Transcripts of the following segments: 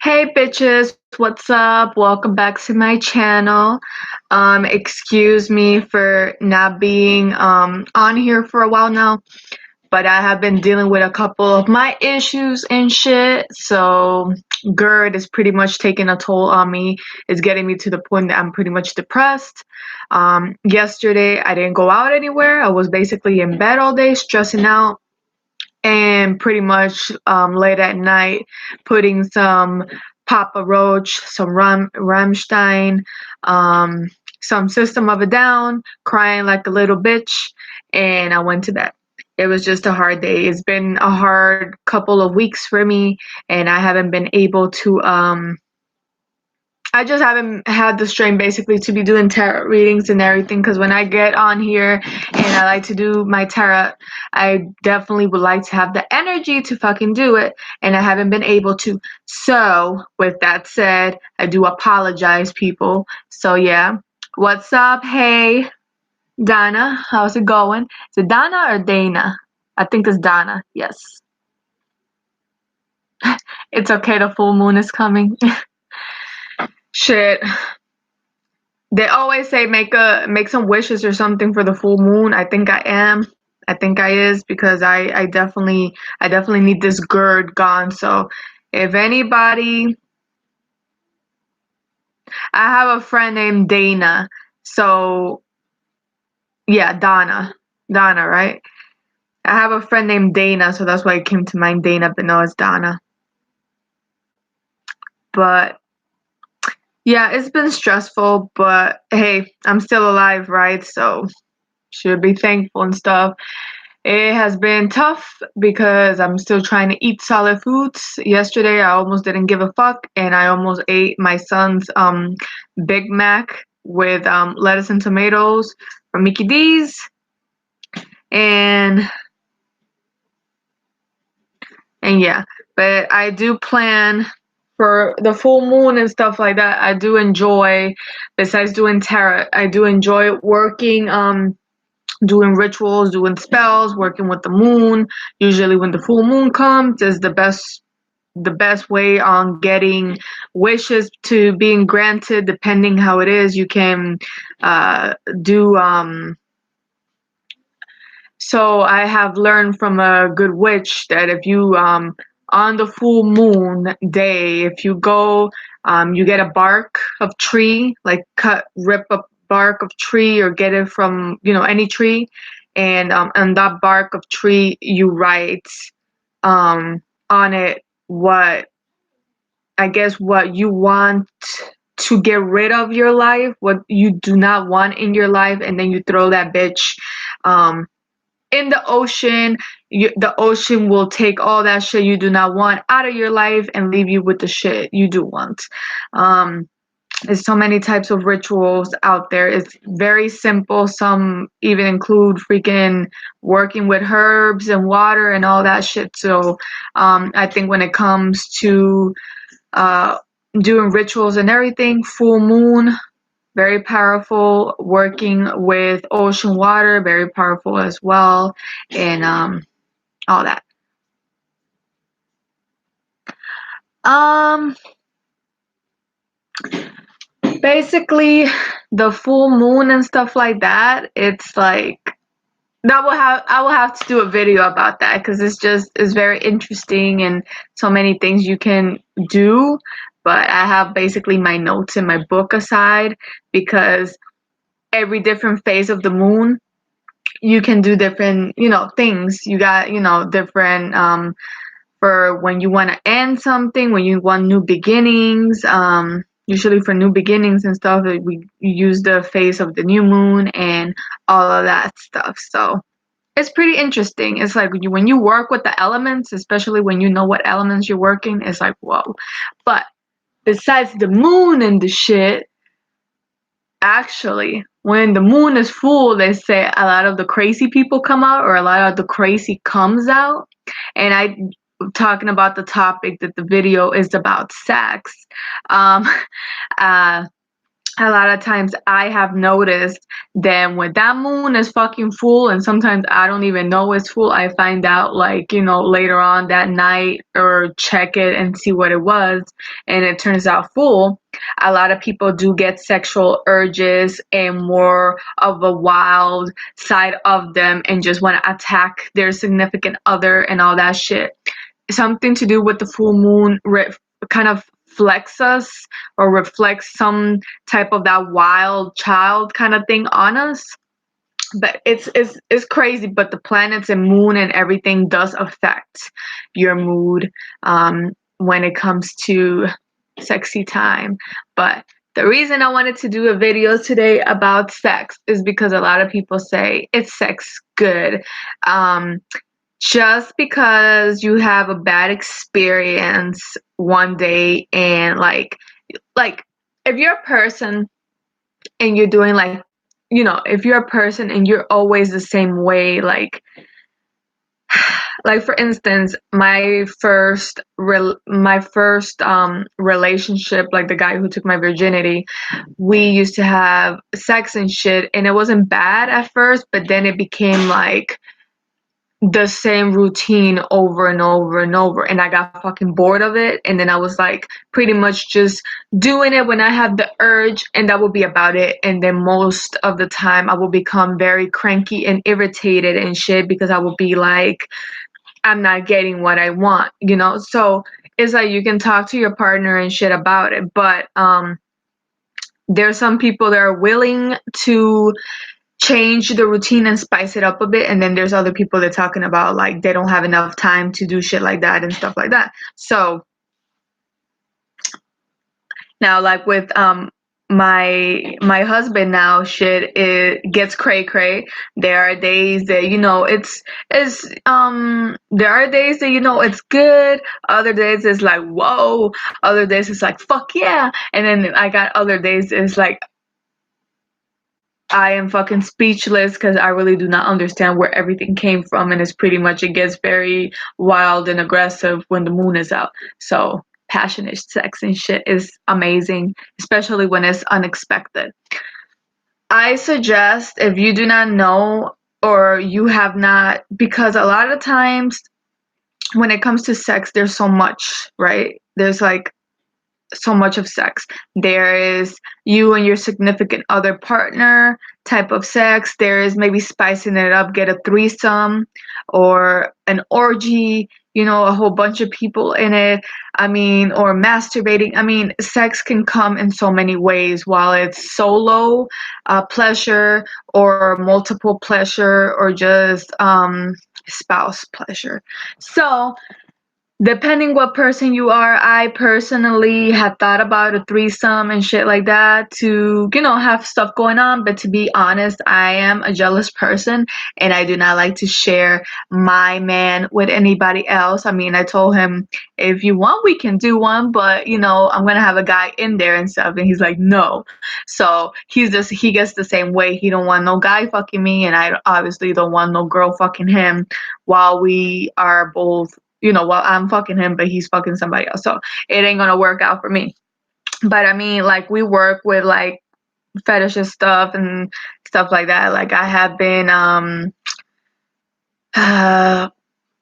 Hey bitches, what's up? Welcome back to my channel. Excuse me for not being on here for a while now, but I have been dealing with a couple of my issues and shit. So GERD is pretty much taking a toll on me. It's getting me to the point that I'm pretty much depressed. Yesterday I didn't go out anywhere. I was basically in bed all day stressing out, and pretty much late at night putting some Papa Roach, some Rammstein, some System of a Down, crying like a little bitch, and I went to bed. It was just a hard day. It's been a hard couple of weeks for me, and I haven't been able to I just haven't had the strength basically to be doing tarot readings and everything, because when I get on here and I like to do my tarot, I definitely would like to have the energy to fucking do it, and I haven't been able to. So with that said, I do apologize, people. So yeah, what's up? Hey Donna, how's it going? Is it Donna or Dana? I think it's Donna. Yes. It's okay, the full moon is coming. Shit. They always say make some wishes or something for the full moon. I think I am. I think I is, because I definitely need this GERD gone. So if anybody, I have a friend named Dana. So yeah, Donna, right? I have a friend named Dana, so that's why it came to mind, Dana, but no, it's Donna. But yeah, it's been stressful, but hey, I'm still alive, right? So should be thankful and stuff. It has been tough because I'm still trying to eat solid foods. Yesterday, I almost didn't give a fuck, and I almost ate my son's Big Mac with lettuce and tomatoes from Mickey D's. And yeah, but I do plan for the full moon and stuff like that. I do enjoy, besides doing tarot, I do enjoy working doing rituals, doing spells, working with the moon. Usually when the full moon comes is the best way on getting wishes to being granted, depending how it is. You can do so I have learned from a good witch that if you on the full moon day, if you go, you get a bark of tree, like rip a bark of tree or get it from, any tree, and on that bark of tree you write on it what, I guess, what you want to get rid of your life, what you do not want in your life, and then you throw that bitch in the ocean. The ocean will take all that shit you do not want out of your life and leave you with the shit you do want. There's so many types of rituals out there. It's very simple. Some even include freaking working with herbs and water and all that shit. So I think when it comes to doing rituals and everything, full moon, very powerful. Working with ocean water, very powerful as well, and all that. Um, Basically, the full moon and stuff like that. It's like I will have to do a video about that, because it's very interesting and so many things you can do. But I have basically my notes in my book aside, because every different phase of the moon you can do different, things. You got, different for when you want to end something, when you want new beginnings. Usually for new beginnings and stuff, we use the phase of the new moon and all of that stuff. So it's pretty interesting. It's like when you work with the elements, especially when you know what elements you're working, it's like, whoa. But besides the moon and the shit, actually, when the moon is full, they say a lot of the crazy people come out, or a lot of the crazy comes out. And I talking about the topic that the video is about, sex. Um, uh, a lot of times I have noticed that when that moon is fucking full, and sometimes I don't even know it's full, I find out like, later on that night or check it and see what it was, and it turns out full. A lot of people do get sexual urges and more of a wild side of them and just want to attack their significant other and all that shit. Something to do with the full moon kind of flex us or reflects some type of that wild child kind of thing on us. But it's crazy, but the planets and moon and everything does affect your mood when it comes to sexy time. But the reason I wanted to do a video today about sex is because a lot of people say, "It's sex good?" Just because you have a bad experience one day, and like if you're a person and you're doing like, if you're a person and you're always the same way, like for instance, my first relationship, like the guy who took my virginity, we used to have sex and shit, and it wasn't bad at first, but then it became like the same routine over and over and over, and I got fucking bored of it, and then I was like pretty much just doing it when I have the urge, and that would be about it. And then most of the time I will become very cranky and irritated and shit because I will be like, I'm not getting what I want, so it's like you can talk to your partner and shit about it, but there's some people that are willing to change the routine and spice it up a bit, and then there's other people that are talking about like they don't have enough time to do shit like that and stuff like that. So now, like with my husband now, shit, it gets cray cray. There are days that there are days that it's good, other days it's like whoa, other days it's like fuck yeah, and then I got other days it's like I am fucking speechless because I really do not understand where everything came from, and it's pretty much, it gets very wild and aggressive when the moon is out. So passionate sex and shit is amazing, especially when it's unexpected. I suggest, if you do not know or you have not, because a lot of times when it comes to sex, there's so much, right? There's like so much of sex. There is you and your significant other partner type of sex. There is maybe spicing it up, get a threesome or an orgy, a whole bunch of people in it. I mean, or masturbating. I mean, sex can come in so many ways, while it's solo pleasure or multiple pleasure or just spouse pleasure. So depending what person you are, I personally have thought about a threesome and shit like that to, have stuff going on. But to be honest, I am a jealous person and I do not like to share my man with anybody else. I mean, I told him, if you want, we can do one, but, I'm going to have a guy in there and stuff. And he's like, no. So he gets the same way. He don't want no guy fucking me, and I obviously don't want no girl fucking him while we are both, well, I'm fucking him, but he's fucking somebody else. So it ain't gonna work out for me. But I mean, like, we work with like fetishes stuff and stuff like that. Like, I have been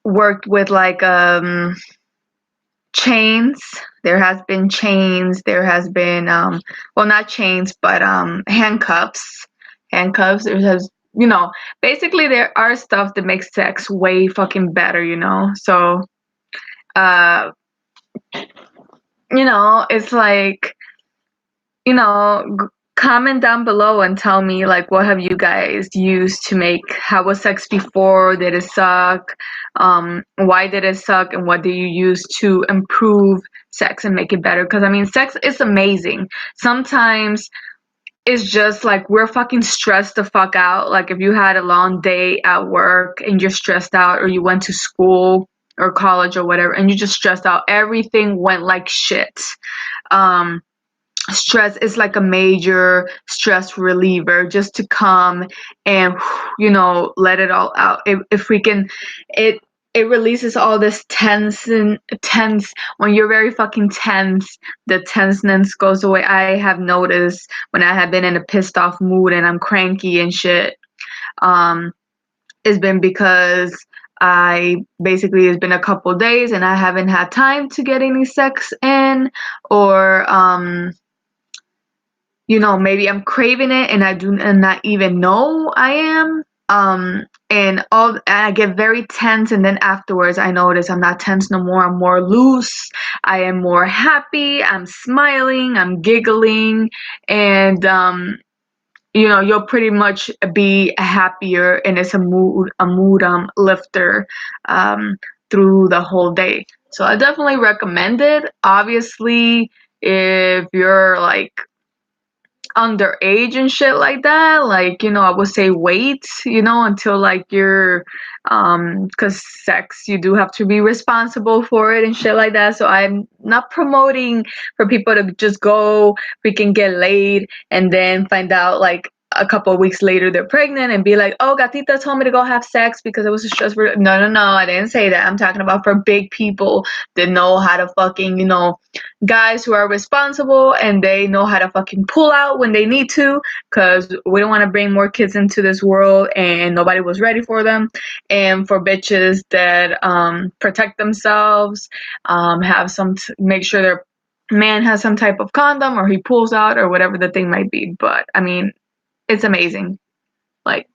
worked with like chains. There has been chains. There has been well, not chains, but handcuffs. Handcuffs. There has, basically there are stuff that makes sex way fucking better. So uh it's like, comment down below and tell me, like, what have you guys used to make, how was sex before, did it suck, why did it suck, and what do you use to improve sex and make it better? Because I mean, sex is amazing. Sometimes it's just like we're fucking stressed the fuck out. Like, if you had a long day at work and you're stressed out, or you went to school or college or whatever and you just stressed out, everything went like shit. Stress is like a major stress reliever, just to come and let it all out. If we can, it it releases all this tense. When you're very fucking tense, the tenseness goes away. I have noticed when I have been in a pissed off mood and I'm cranky and shit. Um, it's been because it's been a couple days and I haven't had time to get any sex in, or maybe I'm craving it and I do not even know I am. And I get very tense, and then afterwards I notice I'm not tense no more. I'm more loose. I am more happy. I'm smiling. I'm giggling, and you'll pretty much be happier, and it's a mood lifter through the whole day. So I definitely recommend it. Obviously, if you're like underage and shit like that, like, I would say wait, until like you're because sex, you do have to be responsible for it and shit like that. So I'm not promoting for people to just go freaking get laid and then find out like a couple of weeks later they're pregnant and be like, oh, Gatita told me to go have sex because it was a stressful. No, I didn't say that. I'm talking about for big people that know how to fucking, guys who are responsible and they know how to fucking pull out when they need to, because we don't want to bring more kids into this world and nobody was ready for them. And for bitches that protect themselves, make sure their man has some type of condom or he pulls out or whatever the thing might be. But I mean, it's amazing. Like,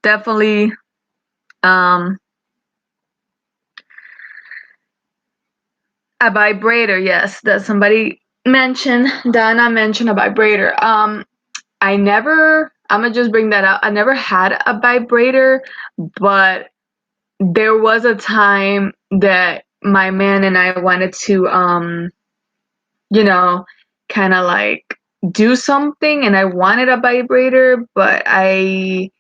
definitely a vibrator, yes, that somebody mentioned. Dana mentioned a vibrator. I'm gonna just bring that up. I never had a vibrator, but there was a time that my man and I wanted to kind of like do something, and I wanted a vibrator, but I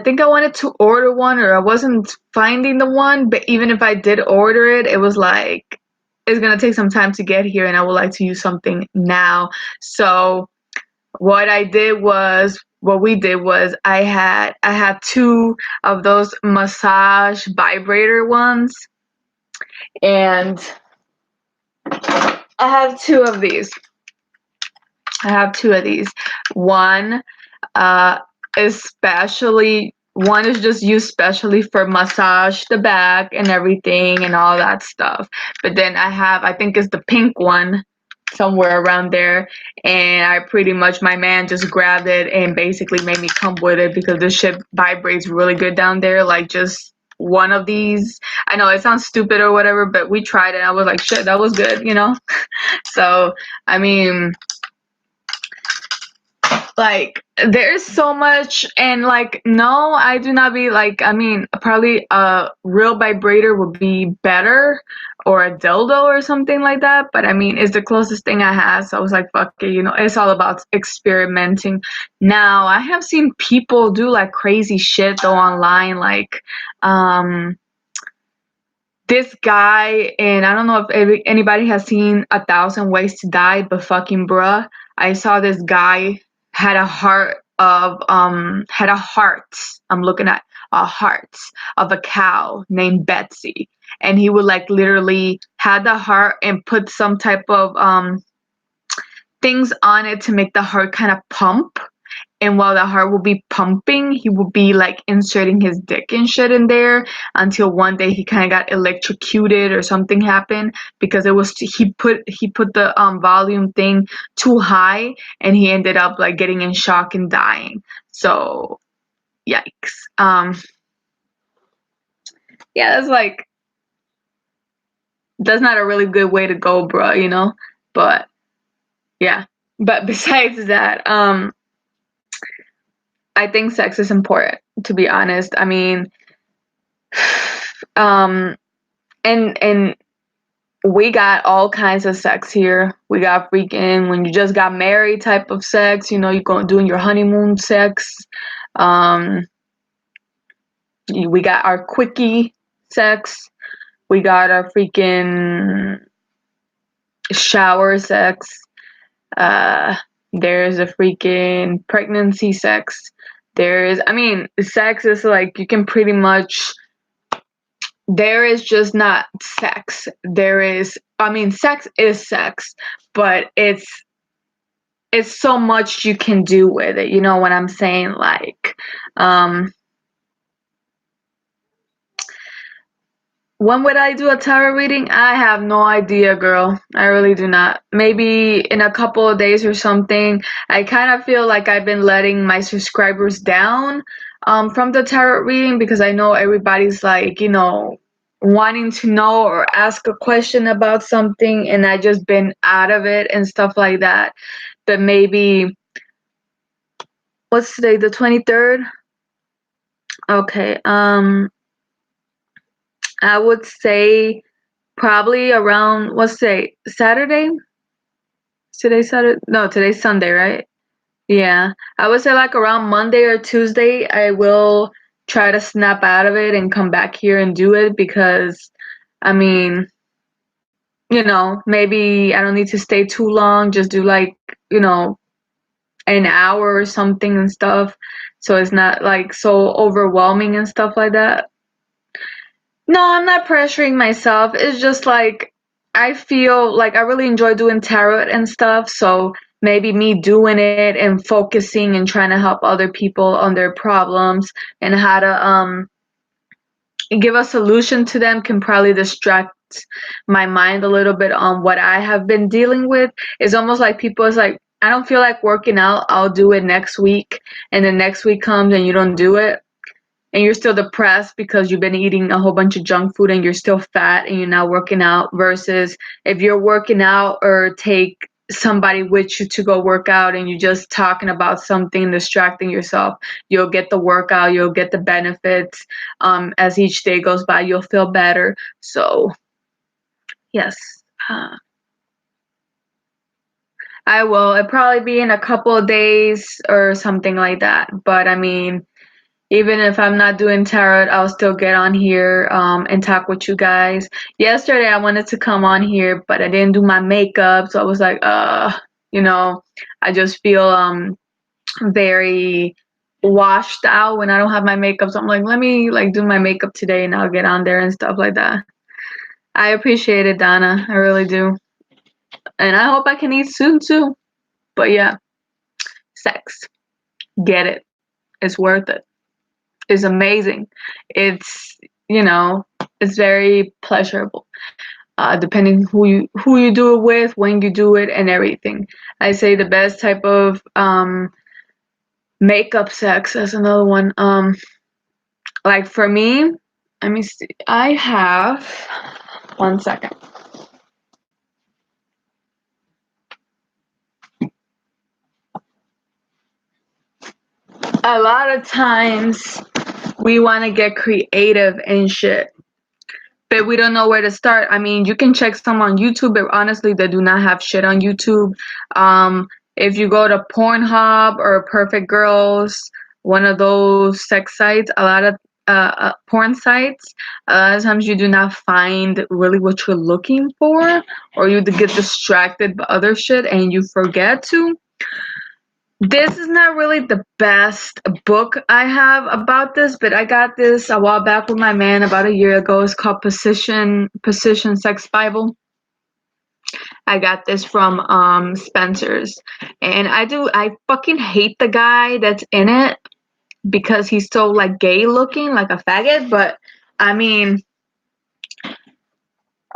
think I wanted to order one, or I wasn't finding the one. But even if I did order it, it was like it's gonna take some time to get here, and I would like to use something now. So what we did was I had two of those massage vibrator ones, and I have two of these. One one is just used specially for massage the back and everything and all that stuff. But then I think it's the pink one somewhere around there, and my man just grabbed it and basically made me come with it because this shit vibrates really good down there. Like, just one of these, I know it sounds stupid or whatever, but we tried it. I was like, shit, that was good. So I mean, like, there's so much. And like, no, I do not be like, I mean, probably a real vibrator would be better, or a dildo or something like that, but I mean, it's the closest thing I have. So I was like, fuck it, it's all about experimenting. Now I have seen people do like crazy shit though online, like this guy, and I don't know if anybody has seen 1,000 Ways to Die, but fucking bruh, I saw this guy had a heart of had a heart. I'm looking at a heart of a cow named Betsy, and he would like literally had the heart and put some type of things on it to make the heart kind of pump. And while the heart will be pumping, he will be like inserting his dick and shit in there, until one day he kind of got electrocuted or something happened, because he put the volume thing too high, and he ended up like getting in shock and dying. So yikes. Yeah, that's not a really good way to go, bro, but yeah. But besides that, I think sex is important, to be honest. I mean, and we got all kinds of sex here. We got freaking when you just got married type of sex, you're going doing your honeymoon sex. We got our quickie sex. We got our freaking shower sex. There's a freaking pregnancy sex. I mean, sex is like you can pretty much, there is just not sex. I mean, sex is sex, but it's so much you can do with it. You know what I'm saying? Like, um, when would I do a tarot reading? I have no idea, girl. I really do not. Maybe in a couple of days or something. I kind of feel like I've been letting my subscribers down from the tarot reading because I know everybody's like, wanting to know or ask a question about something, and I just been out of it and stuff like that. But maybe, what's today, the 23rd? Okay, I would say probably around, what's today, Saturday? Today's Saturday? No, today's Sunday, right? Yeah. I would say like around Monday or Tuesday, I will try to snap out of it and come back here and do it because, I mean, maybe I don't need to stay too long, just do like, you know, an hour or something and stuff. So it's not like so overwhelming and stuff like that. No, I'm not pressuring myself. It's just like I feel like I really enjoy doing tarot and stuff. So maybe me doing it and focusing and trying to help other people on their problems and how to give a solution to them can probably distract my mind a little bit on what I have been dealing with. It's almost like people is like, I don't feel like working out, I'll do it next week. And then next week comes and you don't do it. And you're still depressed because you've been eating a whole bunch of junk food and you're still fat and you're not working out, versus if you're working out or take somebody with you to go work out and you're just talking about something, distracting yourself, you'll get the workout, you'll get the benefits. As each day goes by, you'll feel better. So yes, uh, I will. It'll probably be in a couple of days or something like that. But I mean, even if I'm not doing tarot, I'll still get on here and talk with you guys. Yesterday, I wanted to come on here, but I didn't do my makeup, so I was like, I just feel very washed out when I don't have my makeup. So I'm like, let me like do my makeup today, and I'll get on there and stuff like that. I appreciate it, Donna. I really do, and I hope I can eat soon too. But yeah, sex, get it. It's worth it. Is amazing. It's it's very pleasurable. Depending who you do it with, when you do it, and everything. I say the best type of makeup sex. That's another one. Like for me, let me see. I have 1 second. A lot of times we want to get creative and shit, but we don't know where to start. I mean, you can check some on YouTube, but honestly, they do not have shit on YouTube. If you go to Pornhub or Perfect Girls, one of those sex sites, a lot of porn sites, a lot of times you do not find really what you're looking for, or you get distracted by other shit and you forget to. This is not really the best book I have about this, but I got this a while back with my man about a year ago. It's called Position Sex Bible. I got this from Spencer's. And I fucking hate the guy that's in it because he's so like gay looking, like a faggot, but I mean,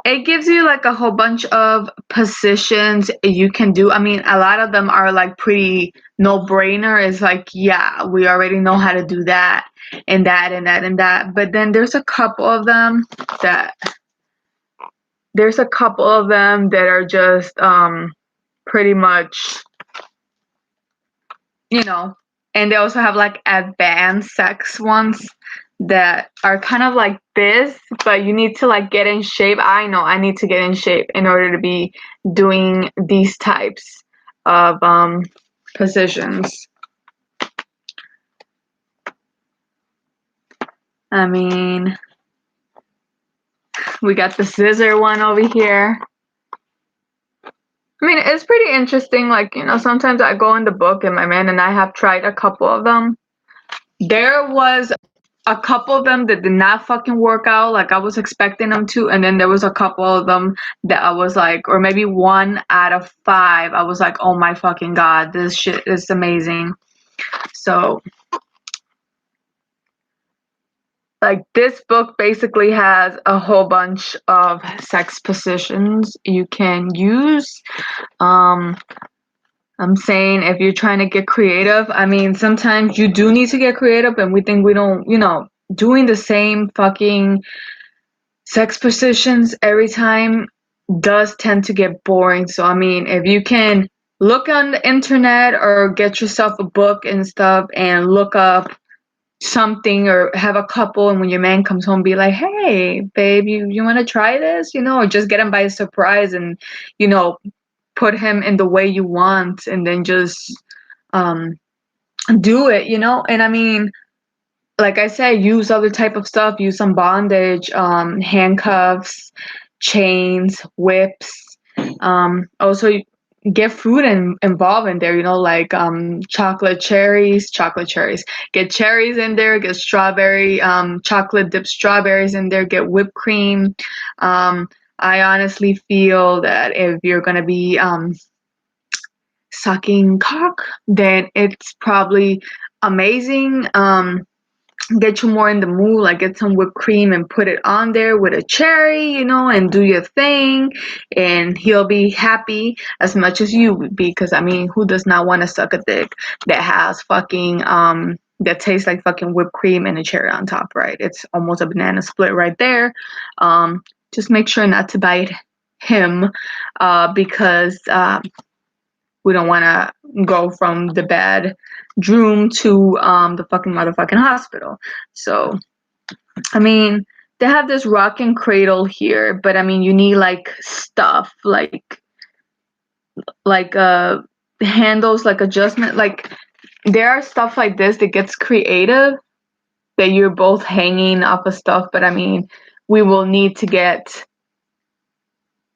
it gives you like a whole bunch of positions you can do. I mean, a lot of them are like pretty no-brainer. It's like, yeah, we already know how to do that and that and that and that. But then there's a couple of them that are just pretty much, and they also have like advanced sex ones that are kind of like this, but you need to like get in shape. I know I need to get in shape in order to be doing these types of positions. I mean, we got the scissor one over here. I mean, it's pretty interesting. Like, sometimes I go in the book and my man and I have tried a couple of them. There was a couple of them that did not fucking work out like I was expecting them to, and then there was a couple of them that I was like, or maybe 1 out of 5, I was like, oh my fucking god, this shit is amazing. So like this book basically has a whole bunch of sex positions you can use. I'm saying if you're trying to get creative, I mean, sometimes you do need to get creative, and we think we don't, doing the same fucking sex positions every time does tend to get boring. So, I mean, if you can look on the internet or get yourself a book and stuff and look up something or have a couple, and when your man comes home, be like, hey, babe, you want to try this? Or just get him by surprise and, you know, put him in the way you want, and then just do it, and I mean, like I said, use other type of stuff, use some bondage, handcuffs, chains, whips, also get fruit involved in there, like chocolate cherries, get cherries in there, get strawberry, chocolate dipped strawberries in there, get whipped cream. I honestly feel that if you're gonna be sucking cock, then it's probably amazing. Get you more in the mood, like get some whipped cream and put it on there with a cherry, and do your thing, and he'll be happy as much as you would be, because I mean, who does not want to suck a dick that has fucking that tastes like fucking whipped cream and a cherry on top, right? It's almost a banana split right there. Just make sure not to bite him, because we don't want to go from the bedroom to the fucking motherfucking hospital. So, I mean, they have this rocking cradle here, but I mean, you need like stuff like handles, like adjustment. Like there are stuff like this that gets creative, that you're both hanging off of stuff, but I mean, we will need to get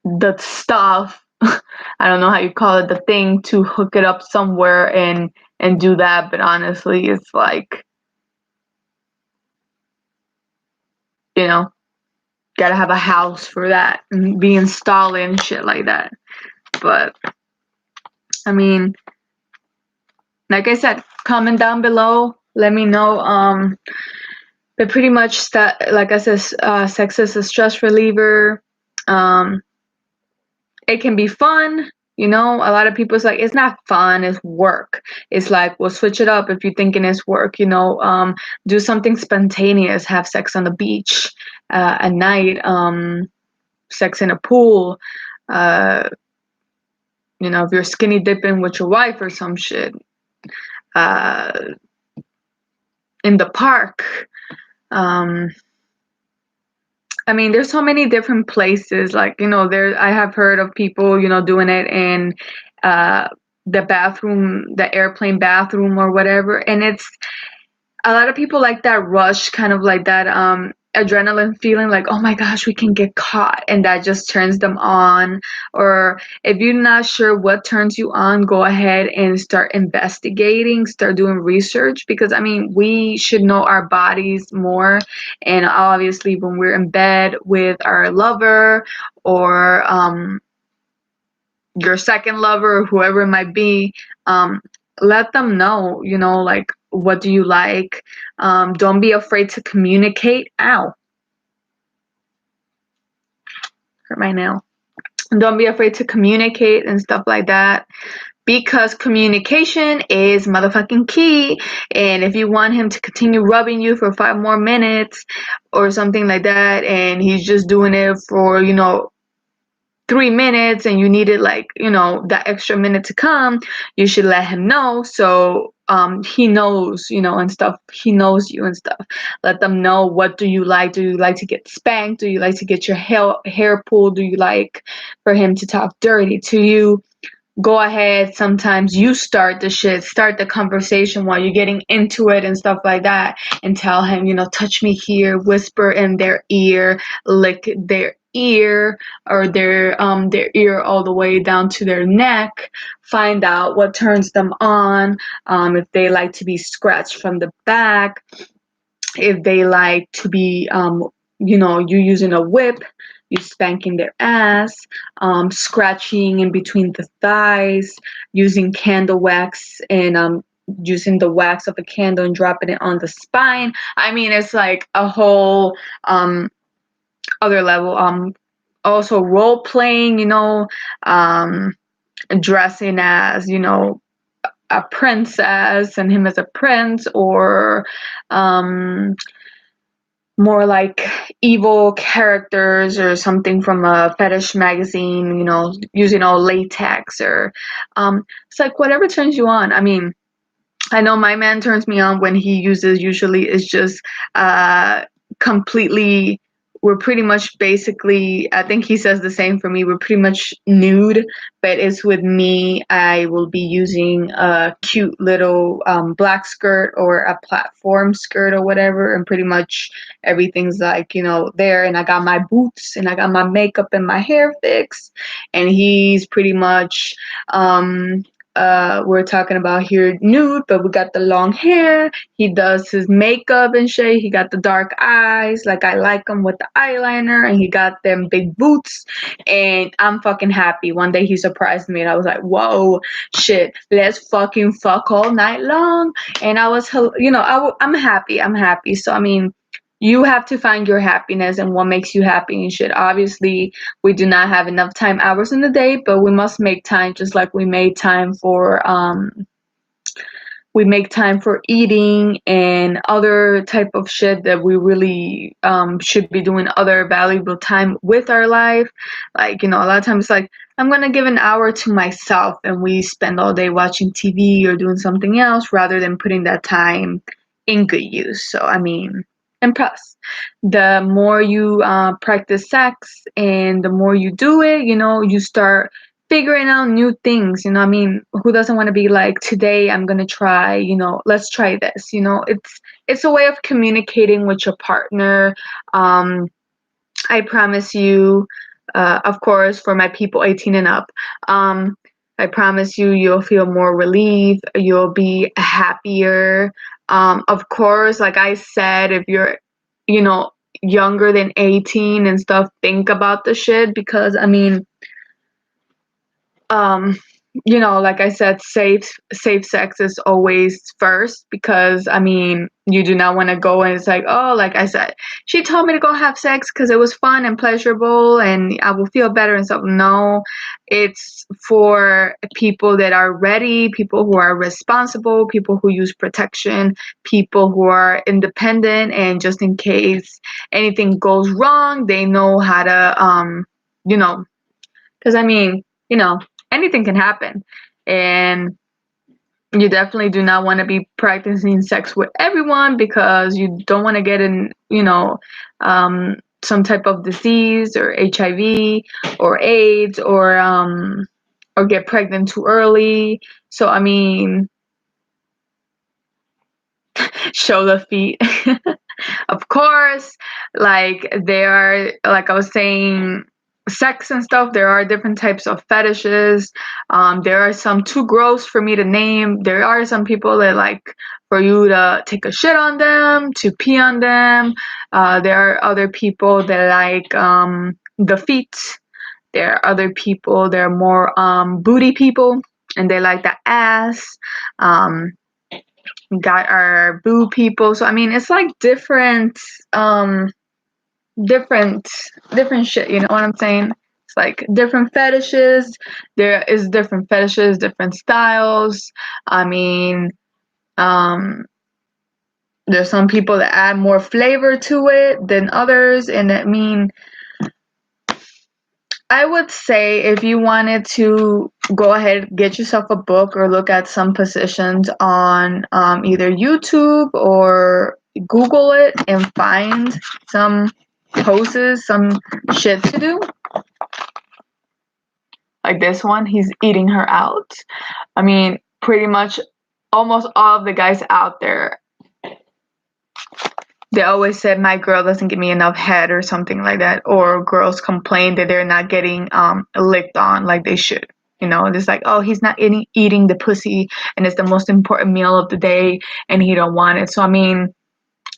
the stuff. I don't know how you call it, the thing to hook it up somewhere and do that, but honestly, it's like, gotta have a house for that and be installing shit like that. But I mean, like I said, comment down below, let me know. But pretty much that, like I said, sex is a stress reliever. It can be fun. A lot of people, it's like, it's not fun, it's work. It's like, well, switch it up if you're thinking it's work, do something spontaneous, have sex on the beach at night, sex in a pool, if you're skinny dipping with your wife or some shit, in the park. I mean, there's so many different places, like, I have heard of people, doing it in the bathroom, the airplane bathroom or whatever. And it's a lot of people like that rush, kind of like that adrenaline feeling, like, oh my gosh, we can get caught, and that just turns them on. Or if you're not sure what turns you on, go ahead and start investigating, start doing research, because I mean, we should know our bodies more. And obviously when we're in bed with our lover, or your second lover, or whoever it might be, let them know, like, what do you like? Don't be afraid to communicate. Ow, hurt my nail. Don't be afraid to communicate and stuff like that, because communication is motherfucking key. And if you want him to continue rubbing you for 5 more minutes or something like that, and he's just doing it for 3 minutes, and you needed, like, that extra minute to come, you should let him know, so he knows, and stuff. He knows you and stuff. Let them know, what do you like? Do you like to get spanked? Do you like to get your hair pulled? Do you like for him to talk dirty to you? Go ahead, sometimes you start the conversation while you're getting into it and stuff like that, and tell him, touch me here, whisper in their ear, lick their ear, or their ear all the way down to their neck. Find out what turns them on. If they like to be scratched from the back, if they like to be, you using a whip, you spanking their ass, scratching in between the thighs, using candle wax and using the wax of a candle and dropping it on the spine. I mean, it's like a whole other level. Also role playing, um, dressing as, a princess and him as a prince, or um more like evil characters or something from a fetish magazine, using all latex, or it's like whatever turns you on. I mean, I know my man turns me on when he uses, usually is just completely, we're pretty much basically, I think he says the same for me, we're pretty much nude, but it's with me, I will be using a cute little black skirt or a platform skirt or whatever, and pretty much everything's like, there, and I got my boots and I got my makeup and my hair fixed, and he's pretty much we're talking about here nude, but we got the long hair. He does his makeup and shit. He got the dark eyes, like I like him with the eyeliner, and he got them big boots. And I'm fucking happy. One day he surprised me, and I was like, "Whoa, shit, let's fucking fuck all night long." And I was, I'm happy. I'm happy. So I mean, you have to find your happiness and what makes you happy and shit. Obviously, we do not have enough time hours in the day, but we must make time, just like we make time for eating and other type of shit that we really should be doing other valuable time with our life. Like, a lot of times, like, I'm gonna give an hour to myself, and we spend all day watching TV or doing something else rather than putting that time in good use. So I mean, and plus, the more you practice sex and the more you do it, you start figuring out new things. I mean, who doesn't want to be like, today I'm gonna try, let's try this. It's a way of communicating with your partner. I promise you, of course, for my people 18 and up, I promise you, you'll feel more relief, you'll be happier. Of course, like I said, if you're, you know younger than 18 and stuff, think about the shit, because I mean, um like I said, safe sex is always first, because I mean, you do not want to go and it's like, oh, like I said, she told me to go have sex because it was fun and pleasurable and I will feel better and stuff. No, it's for people that are ready, people who are responsible, people who use protection, people who are independent, and just in case anything goes wrong, they know how to you know because I mean, anything can happen. And you definitely do not want to be practicing sex with everyone, because you don't want to get in, some type of disease or HIV or AIDS, or get pregnant too early. So, I mean, show the feet. Of course, like there are, like I was saying, sex and stuff, there are different types of fetishes. There are some too gross for me to name. There are some people that like for you to take a shit on them, to pee on them. There are other people that like the feet. There are other people, they're more booty people, and they like the ass. Um, got our boo people. So I mean, it's like different different shit, you know what I'm saying? It's like different fetishes. There is different fetishes, different styles. I mean, um there's some people that add more flavor to it than others, and I mean, I would say if you wanted to go ahead, get yourself a book or look at some positions on either YouTube or Google it and find some poses, some shit to do. Like this one, he's eating her out. I mean, pretty much almost all of the guys out there they always said my girl doesn't give me enough head or something like that, or girls complain that they're not getting licked on like they should. You know, it's like, oh, he's not eating the pussy, and it's the most important meal of the day, and he don't want it. So I mean,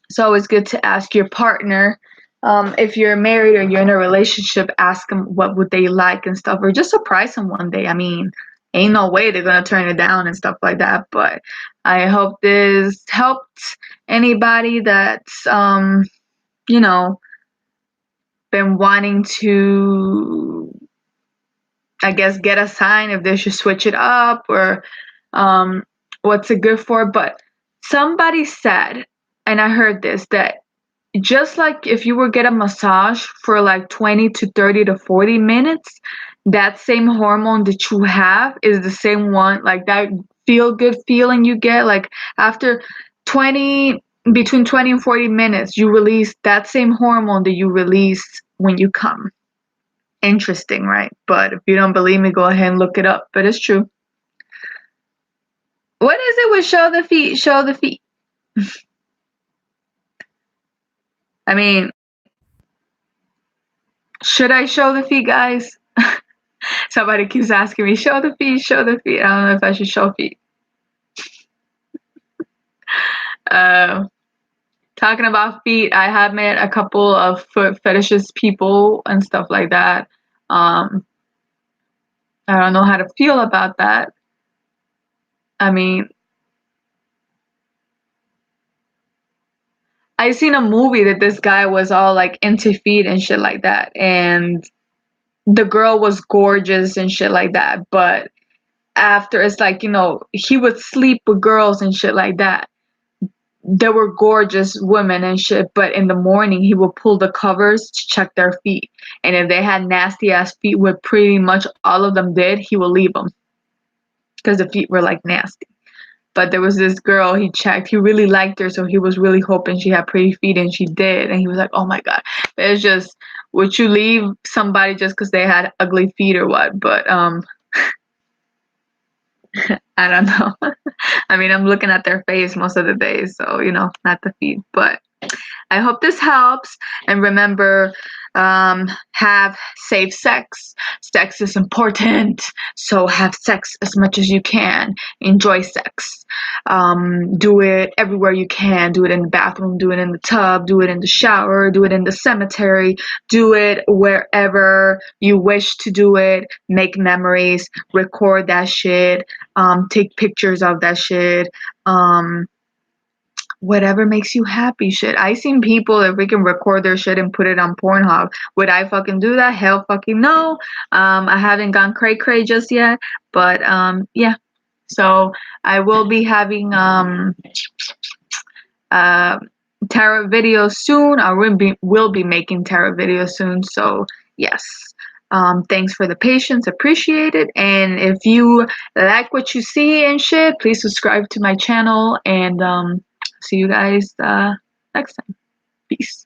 it's always good to ask your partner. If you're married or you're in a relationship, ask them what would they like and stuff, or just surprise them one day. I mean, ain't no way they're gonna turn it down and stuff like that. But I hope this helped anybody that's you know, been wanting to, I guess, get a sign if they should switch it up or what's it good for. But somebody said, and I heard this, that just like if you were get a massage for like 20 to 30 to 40 minutes, that same hormone that you have is the same one, like that feel good feeling you get like after 20, between 20 and 40 minutes, you release that same hormone that you release when you come. Interesting, right? But if you don't believe me, go ahead and look it up. But it's true. What is it with show the feet? Show the feet. I mean, should I show the feet, guys? Somebody keeps asking me, show the feet, show the feet. I don't know if I should show feet. Talking about feet, I have met a couple of foot fetishes people and stuff like that. I don't know how to feel about that. I mean, I seen a movie that this guy was all like into feet and shit like that, and the girl was gorgeous and shit like that. But after, it's like, you know, he would sleep with girls and shit like that. They were gorgeous women and shit, but in the morning he would pull the covers to check their feet, and if they had nasty ass feet, what pretty much all of them did, he would leave them because the feet were like nasty. But there was this girl he checked, he really liked her, so he was really hoping she had pretty feet, and she did, and he was like, oh my god. It's just, would you leave somebody just because they had ugly feet or what? But I don't know. I mean, I'm looking at their face most of the days, so you know, not the feet. But I hope this helps. And remember, have safe sex. Sex is important, so have sex as much as you can. Enjoy sex. Do it everywhere you can. Do it in the bathroom, do it in the tub, do it in the shower, do it in the cemetery, do it wherever you wish to do it. Make memories, record that shit, take pictures of that shit. Whatever makes you happy shit. I seen people, if we can record their shit and put it on Pornhub, would I fucking do that? Hell fucking no. I haven't gone cray just yet, but yeah. So I will be having tarot videos soon. I will be making tarot videos soon. So yes. Thanks for the patience, appreciate it. And if you like what you see and shit, please subscribe to my channel, and see you guys next time. Peace.